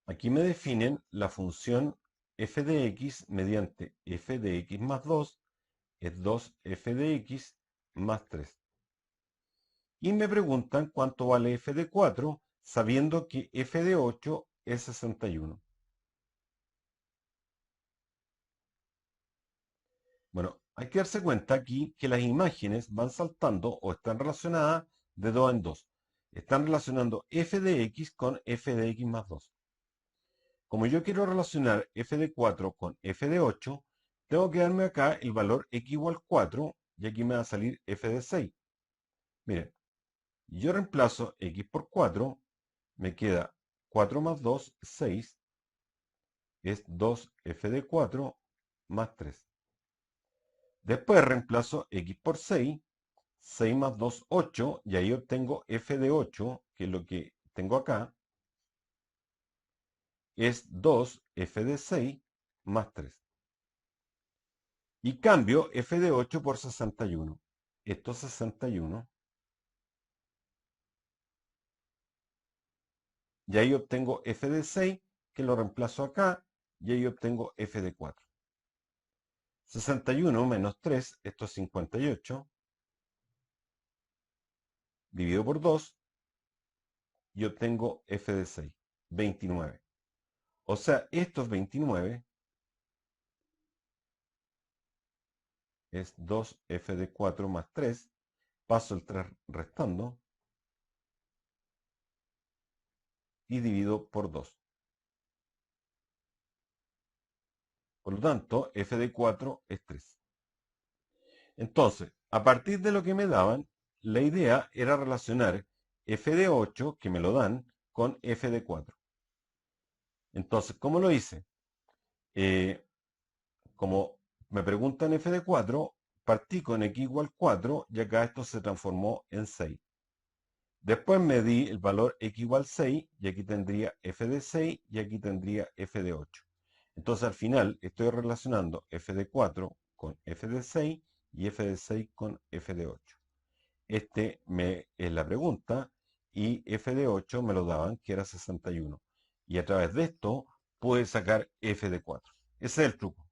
Aquí me definen la función f de x mediante f de x más 2 es 2f de x más 3. Y me preguntan cuánto vale f de 4, sabiendo que f de 8 es 61. Bueno, hay que darse cuenta aquí que las imágenes van saltando o están relacionadas de 2 en 2. Están relacionando f de x con f de x más 2. Como yo quiero relacionar f de 4 con f de 8, tengo que darme acá el valor x igual 4 y aquí me va a salir f de 6. Miren, yo reemplazo x por 4, me queda 4 más 2, 6, es 2f de 4 más 3. Después reemplazo x por 6, 6 más 2, 8, y ahí obtengo f de 8, que es lo que tengo acá, es 2f de 6 más 3. Y cambio f de 8 por 61. Esto es 61. Y ahí obtengo f de 6, que lo reemplazo acá, y ahí obtengo f de 4. 61 menos 3, esto es 58, dividido por 2, y obtengo f de 6, 29. O sea, esto es 29, es 2f de 4 más 3, paso el 3 restando, y divido por 2. Por lo tanto, f de 4 es 3. Entonces, a partir de lo que me daban, la idea era relacionar f de 8, que me lo dan, con f de 4. Entonces, ¿cómo lo hice? Como me preguntan f de 4, partí con x igual 4 y acá esto se transformó en 6. Después me di el valor x igual 6 y aquí tendría f de 6 y aquí tendría f de 8. Entonces al final estoy relacionando f de 4 con f de 6 y f de 6 con f de 8. Es la pregunta y f de 8 me lo daban que era 61. Y a través de esto pude sacar f de 4. Ese es el truco.